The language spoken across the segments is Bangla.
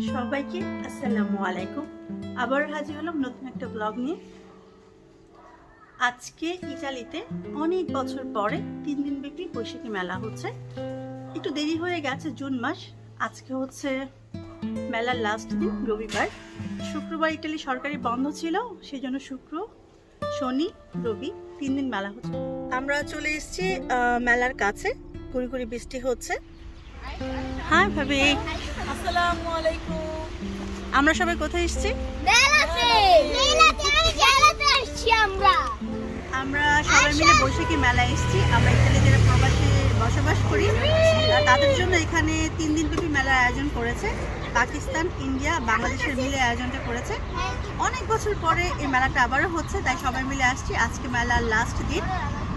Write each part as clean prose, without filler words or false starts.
সবাইকে আসসালামু আলাইকুম। আবার হাজির হলাম নতুন একটা ব্লগ নিয়ে। আজকে ইতালিতে অনেক বছর পরে 3 দিন ব্যাপী বৈশাখী মেলা হচ্ছে। একটু দেরি হয়ে গেছে, জুন মাস। আজকে হচ্ছে মেলার লাস্ট দিন, রবিবার। শুক্রবার ইতালি সরকারি বন্ধ ছিল, সেই জন্য শুক্র, শনি, রবি 3 দিন মেলা হচ্ছে। আমরা চলে এসেছি মেলার কাছে। গুড়ি গুড়ি বৃষ্টি হচ্ছে। হ্যাঁ ভাবি, আসসালামু আলাইকুম। আমরা সবাই কোথায় এসেছি? আমরা সবাই মিলে বৈশাখী মেলায় এসেছি। আমরা এখানে যারা প্রবাসে বসবাস করি তাদের জন্য এখানে 3 দিন ব্যাপী মেলার আয়োজন করেছে। পাকিস্তান, ইন্ডিয়া, বাংলাদেশের মিলে আয়োজনটা করেছে। অনেক বছর পরে এই মেলাটা আবারও হচ্ছে, তাই সবাই মিলে আসছি। আজকে মেলার লাস্ট দিন।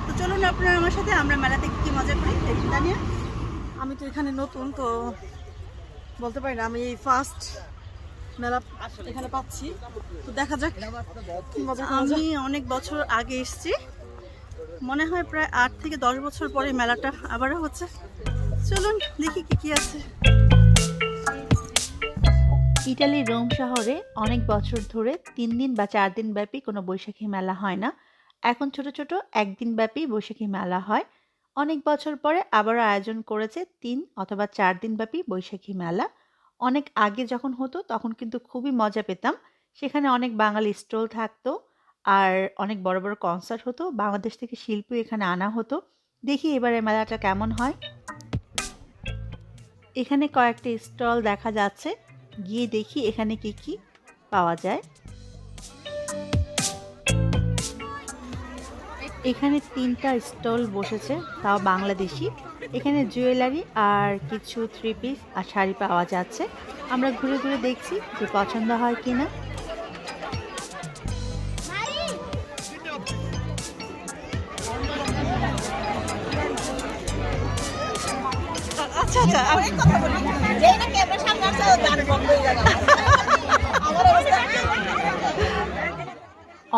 তো চলুন আপনারা আমার সাথে আমরা মেলাতে কি মজা করি দেখুন। জানিয়া আমি তো এখানে নতুন, তো বলতে পারি না, আমি এই ফার্স্ট মেলা এখানে পাচ্ছি, তো দেখা যাক কি মজা। আমি অনেক বছর আগে এসেছি, মনে হয় প্রায় 8 থেকে 10 বছর পরে মেলাটা আবারও হচ্ছে। চলুন দেখি কি কি আছে। ইটালির রোম শহরে অনেক বছর ধরে 3 দিন বা 4 দিন ব্যাপী কোনো বৈশাখী মেলা হয় না। এখন ছোট ছোট 1 দিন ব্যাপী বৈশাখী মেলা হয়। অনেক বছর পরে আবারও আয়োজন করেছে 3 অথবা 4 দিন ব্যাপী বৈশাখী মেলা। অনেক আগে যখন হতো তখন কিন্তু খুবই মজা পেতাম। সেখানে অনেক বাঙালি স্টল থাকতো, আর অনেক বড় বড় কনসার্ট হতো। বাংলাদেশ থেকে শিল্পী এখানে আনা হতো। দেখি এবারে মেলাটা কেমন হয়। এখানে কয়েকটি স্টল দেখা যাচ্ছে, গিয়ে দেখি এখানে কি কি পাওয়া যায়। এখানে 3টা স্টল বসেছে, তাও বাংলাদেশি। এখানে জুয়েলারি আর কিছু 3 পিস আর শাড়ি পাওয়া যাচ্ছে। আমরা ঘুরে ঘুরে দেখছি যে পছন্দ হয় কিনা। আচ্ছা আচ্ছা,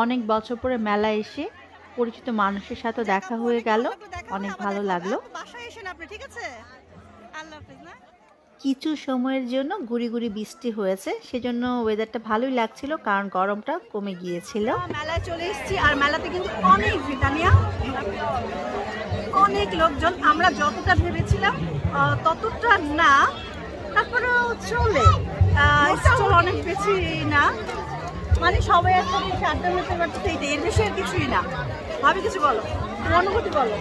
অনেক বছর পরে মেলা এসে পরিচিত মানুষের সাথে দেখা হয়ে গেল, অনেক ভালো লাগলো। কিছু সময়ের জন্য গুড়ি গুড়ি বৃষ্টি হয়েছে, সেজন্য ওয়েদারটা ভালোই লাগছিল, কারণ গরমটা কমে গিয়েছিল। মেলায় চলে এসেছি, আর মেলাতে কিন্তু অনেক ব্রিটানিয়া, অনেক লোকজন। আমরা যতটা ভেবেছিলাম ততটা না, তারপরেও চলে। স্টল অনেক বেশি না, মানে সবাই একসাথে আড্ডা মেতে পারছে, এর বেশি আর কিছুই না। ভাবি কিছু বলো, তোমার অনুভূতি বলো।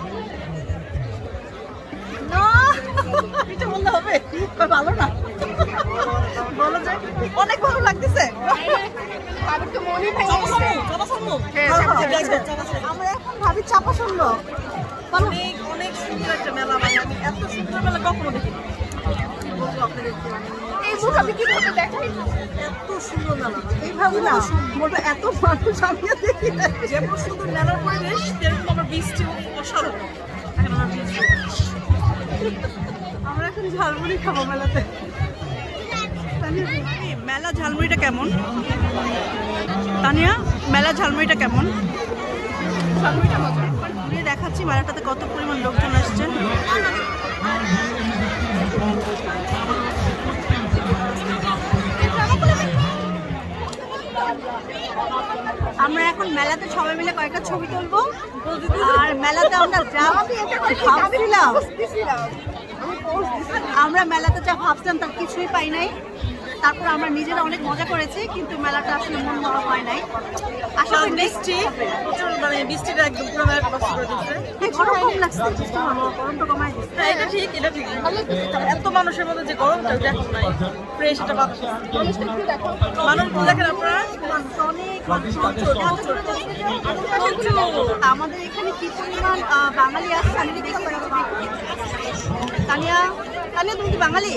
না এটা বললে হবে, ভালো না বলো যে অনেক ভালো লাগতেছে। আমরা এখন ভাবি চাপা শুনলো। অনেক অনেক সুন্দর একটা মেলা, মানে আমি এত সুন্দর মেলা কখনো দেখিনি। এইভাবে কিভাবে দেখাই, এত সুন্দর মেলা, এইভাবে না বলবো, এত মানুষ আমি দেখি না। যেমন সুন্দর মেলার পরিবেশ, তেমন আমার বৃষ্টি অসাধারণ। আমরা এখন ঝালমুড়ি খাবো মেলাতে। মেলা ঝালমুড়িটা কেমন তানিয়া? মেলা ঝালমুড়িটা কেমন? ঝালমুড়িটা মজা। ঘুরে দেখাচ্ছি মেলাটাতে কত পরিমাণ লোকজন আসছে। আমরা এখন মেলাতে সবাই মিলে কয়েকটা ছবি তুলবো, আর মেলাতে আমরা যা ভাবছিলাম, আমরা মেলাতে যা ভাবছিলাম তার কিছুই পাই নাই। তারপর আমরা নিজেরা অনেক মজা করেছি, কিন্তু মেলাটা আসলে মন ভালো হয় নাই। আসলে বৃষ্টি প্রচুর, মানে বৃষ্টিটা একদম পুরো মেলাটা নষ্ট করে দিচ্ছে। গরম কম লাগছে, গরমটা কমাই দিচ্ছে। হ্যাঁ, এটা ঠিক, এটা ঠিক। এত মানুষের মধ্যে যে গরমটা দেখো নাই, ফ্রেশ এটা বাতাস। মানুষ দেখেন আপনারা, আমাদের এখানে কি পরিমাণ বাঙালি আসছে আমি দেখতে পাচ্ছি। তানিয়া, তানিয়া তুমি কি বাঙালি?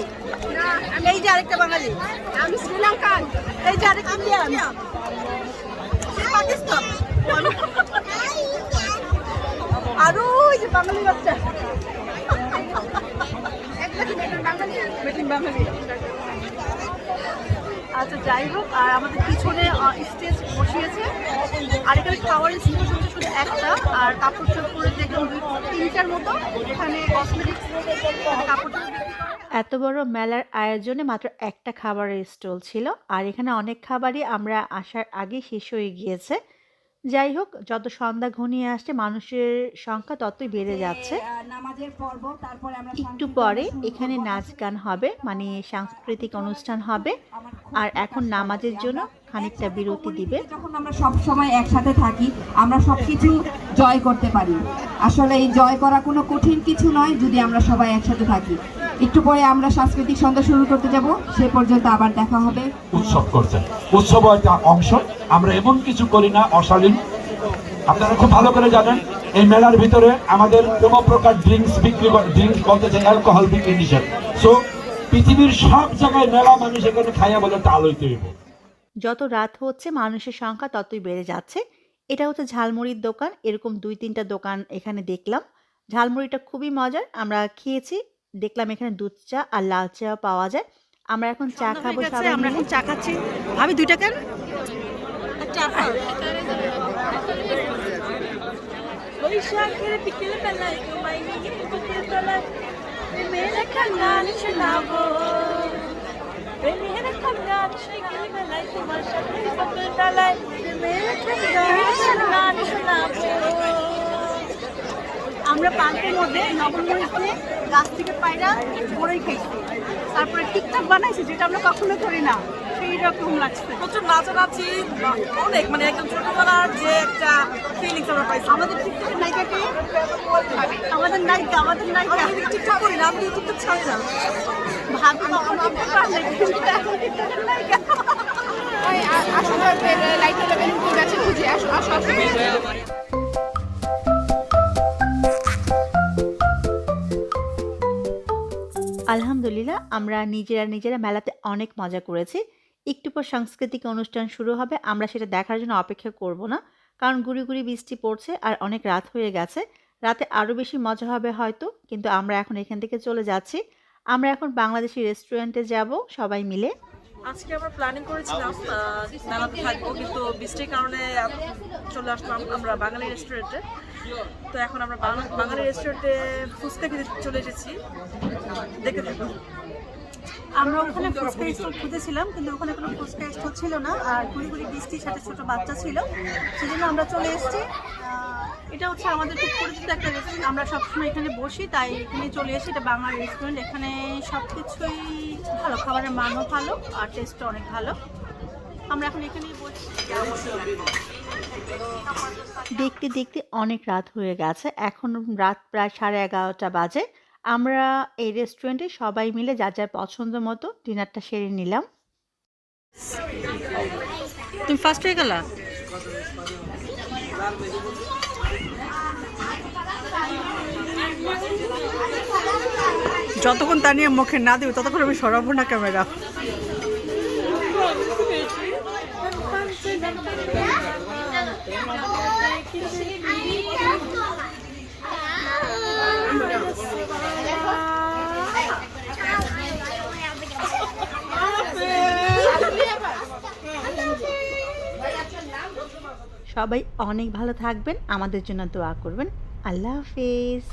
এই যে আরেকটা বাঙালি, আমি শ্রীলঙ্কান। এই যে আরেকটা ইন্ডিয়ান, পাকিস্তান। আরো ওই যে বাঙালি বাচ্চা, বাঙালি। আচ্ছা যাই হোক, আর আমাদের পিছনে স্টেজ বসিয়েছে, আর এখানে খাওয়ার স্টেজ শুধু একটা, আর কাপড় চোপড় দেখলাম 2-3টার মতো। এখানে কসমেটিক্স কাপড় এত বড় মেলার আয়োজনে মাত্র একটা খাবারের স্টল ছিল, আর এখানে অনেক খাবারই আমরা আসার আগে শেষ হয়ে গিয়েছে। যাই হোক, যত সন্ধ্যা ঘনিয়ে আসছে মানুষের সংখ্যা ততই বেড়ে যাচ্ছে। একটু পরে এখানে নাচ গান হবে, মানে সাংস্কৃতিক অনুষ্ঠান হবে, আর এখন নামাজের জন্য খানিকটা বিরতি দিবে। যখন আমরা সব সময় একসাথে থাকি আমরা সবকিছু জয় করতে পারি। আসলে এই জয় করা কোনো কঠিন কিছু নয় যদি আমরা সবাই একসাথে থাকি। একটু পরে আমরা সাংস্কৃতিক সন্ধ্যা শুরু করতে যাব, সে পর্যন্ত আবার দেখা হবে। উৎসব করছেন, উৎসব একটা অংশ, আমরা এমন কিছু করি না অশালীন। আপনারা খুব ভালো করে জানেন এই মেলার ভিতরে আমাদের কোনো প্রকার ড্রিঙ্কস বলতে চাই অ্যালকোহল বিক্রি নিষেধ। সো পৃথিবীর সব জায়গায় মেলা মানুষ এখানে খাইয়া বলে তা লইতে হইব। যত রাত হচ্ছে মানুষের সংখ্যা ততই বেড়ে যাচ্ছে। এটা হচ্ছে ঝালমুড়ির দোকান, এরকম 2-3টা দোকান এখানে দেখলাম। ঝালমুড়িটা খুবই মজার, আমরা খেয়েছি, দেখলাম এখানে দুধ চা আর লাল চা পাওয়া যায়। আমরা এখন চা খাবো সবাই আমরা মিলে। এখন চা খাচ্ছি। ভাবি 2 টাকা বৈশাখের বিকেল বেলায় তোমায় নিয়ে বিকেল তলায় প্রেমের একটা গান শোনাবো, প্রেমের একটা গান বিকেল বেলায় তোমার সাথে বিকেল তলায় প্রেমের একটা গান শোনাবো। আমরা পার্কের মধ্যে নবমরিচ দিয়ে গাছ থেকে পায়রা বড়ই খাইছি, তারপরে টিকটক বানাইছি যেটা আমরা কখনো করি না, সেই রকম লাগছে। প্রচুর নাচানাচি, অনেক মানে একদম ছোটবেলার যে একটা ফিলিংস আমরা পাইছি। আমাদের টিকটকের নায়িকাকে, আমাদের নায়িকা আমি টিকটক করি না, আমি টিকটক ছাড়ি না। ভাবি কখনো টিকটক পারলে কিন্তু এখন টিকটকের নায়িকা। আলহামদুলিল্লাহ, আমরা নিজেরা মেলাতে অনেক মজা করেছি। একটু পর সাংস্কৃতিক অনুষ্ঠান শুরু হবে, আমরা সেটা দেখার জন্য অপেক্ষা করব না, কারণ গুড়ি গুড়ি বৃষ্টি পড়ছে আর অনেক রাত হয়ে গেছে। রাতে আরও বেশি মজা হবে হয়তো, কিন্তু আমরা এখন এখান থেকে চলে যাচ্ছি। আমরা এখন বাংলাদেশি রেস্টুরেন্টে যাব সবাই মিলে। আজকে আমরা প্ল্যানিং করেছিলাম মেলাতে থাকবো, কিন্তু বৃষ্টির কারণে চলে আসলাম আমরা বাঙালি রেস্টুরেন্টে। তো এখন আমরা বাঙালি রেস্টুরেন্টে ফুচকা খেতে চলে এসেছি, দেখে থাকবো। আমরা ওখানে ফুচকা স্টল খুঁজেছিলাম, কিন্তু ওখানে কোনো ফুচকা স্টল ছিল না, আর গুড়ি গুড়ি বৃষ্টির সাথে ছোট বাচ্চা ছিল, সেজন্য আমরা চলে এসেছি। এটা হচ্ছে আমাদের খুব পরিচিত একটা রেস্টুরেন্ট, আমরা সবসময় এখানে বসি, তাই এখানে চলে এসেছি। এটা বাঙালি রেস্টুরেন্ট, এখানে সব কিছুই ভালো, খাবারের মানও ভালো আর টেস্টও অনেক ভালো। আমরা এখন এখানেই বসি। দেখতে দেখতে অনেক রাত হয়ে গেছে, এখন রাত প্রায় 11:30 বাজে। আমরা এই রেস্টুরেন্টে সবাই মিলে যার যার পছন্দ মতো ডিনারটা সেরে নিলাম। তুমি ফার্স্ট হয়ে গেলা? যতক্ষণ তা নিয়ে মুখে না দেবে ততক্ষণ আমি সরাবো না ক্যামেরা। সবাই অনেক ভালো থাকবেন, আমাদের জন্য দোয়া করবেন। আল্লাহ হাফেজ।